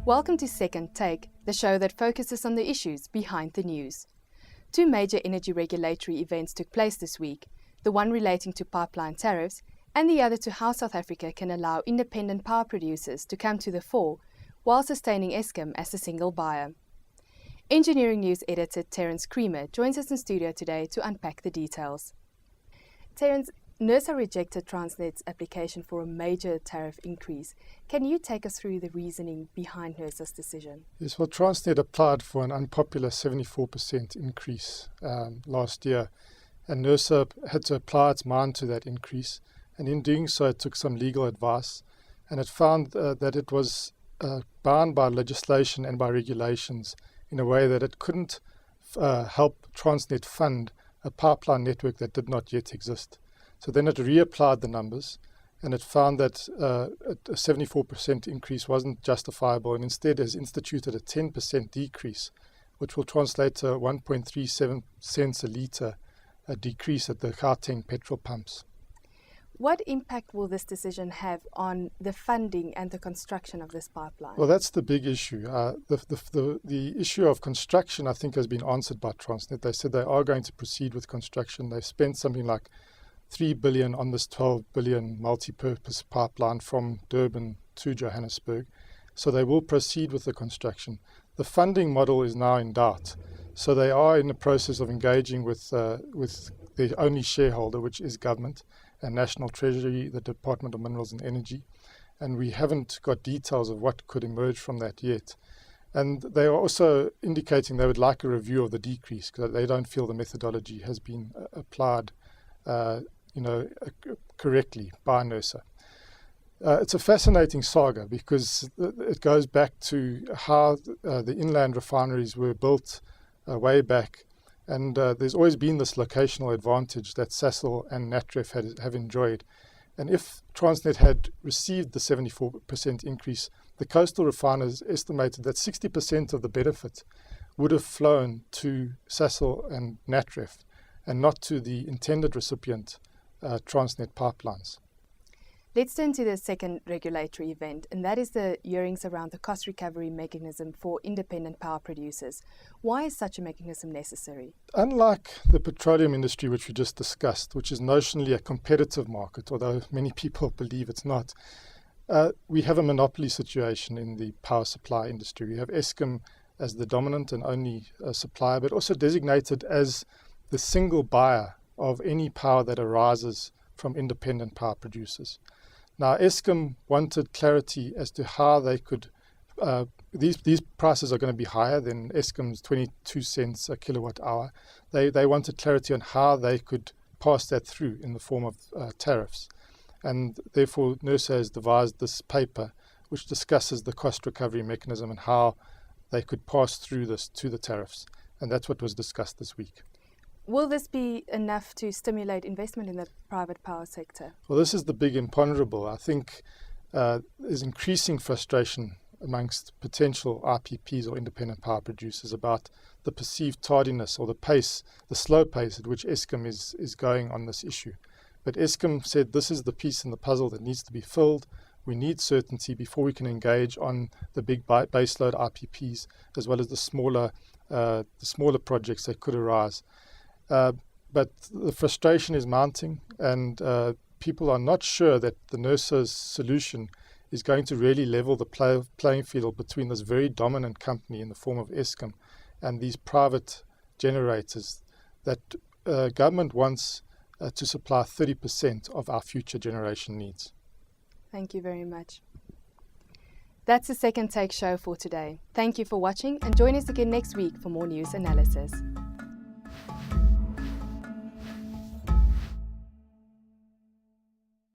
Welcome to Second Take, the show that focuses on the issues behind the news. Two major energy regulatory events took place this week, the one relating to pipeline tariffs and the other to how South Africa can allow independent power producers to come to the fore while sustaining Eskom as a single buyer. Engineering News editor Terence Creamer joins us in studio today to unpack the details. Terence, NERSA rejected Transnet's application for a major tariff increase. Can you take us through the reasoning behind NERSA's decision? Yes, well, Transnet applied for an unpopular 74% increase last year, and NERSA had to apply its mind to that increase, and in doing so it took some legal advice, and it found that it was bound by legislation and by regulations in a way that it couldn't help Transnet fund a pipeline network that did not yet exist. So then it reapplied the numbers, and it found that a 74% increase wasn't justifiable, and instead has instituted a 10% decrease, which will translate to 1.37 cents a litre a decrease at the Gauteng petrol pumps. What impact will this decision have on the funding and the construction of this pipeline? Well, that's the big issue. The issue of construction, I think, has been answered by Transnet. They said they are going to proceed with construction. They've spent something like 3 billion on this 12 billion multi-purpose pipeline from Durban to Johannesburg. So they will proceed with the construction. The funding model is now in doubt. So they are in the process of engaging with their only shareholder, which is government, and National Treasury, the Department of Minerals and Energy. And we haven't got details of what could emerge from that yet. And they are also indicating they would like a review of the decrease because they don't feel the methodology has been applied correctly by NERSA. It's a fascinating saga because it goes back to how the inland refineries were built way back, and there's always been this locational advantage that Sasol and Natref have enjoyed. And if Transnet had received the 74% increase, the coastal refiners estimated that 60% of the benefit would have flown to Sasol and Natref and not to the intended recipient, Transnet pipelines. Let's turn to the second regulatory event, and that is the hearings around the cost recovery mechanism for independent power producers. Why is such a mechanism necessary? Unlike the petroleum industry, which we just discussed, which is notionally a competitive market, although many people believe it's not, we have a monopoly situation in the power supply industry. We have Eskom as the dominant and only supplier, but also designated as the single buyer of any power that arises from independent power producers. Now, Eskom wanted clarity as to how they could, these prices are going to be higher than Eskom's 22 cents a kilowatt hour. They wanted clarity on how they could pass that through in the form of tariffs. And therefore, NERSA has devised this paper which discusses the cost recovery mechanism and how they could pass through this to the tariffs. And that's what was discussed this week. Will this be enough to stimulate investment in the private power sector? Well, this is the big imponderable. I think there's increasing frustration amongst potential IPPs or independent power producers about the perceived tardiness or the pace, the slow pace at which Eskom is going on this issue. But Eskom said this is the piece in the puzzle that needs to be filled. We need certainty before we can engage on the big baseload IPPs as well as the smaller projects that could arise. But the frustration is mounting, and people are not sure that the NERSA's solution is going to really level the playing field between this very dominant company in the form of Eskom and these private generators that government wants to supply 30% of our future generation needs. Thank you very much. That's the Second Take show for today. Thank you for watching, and join us again next week for more news analysis.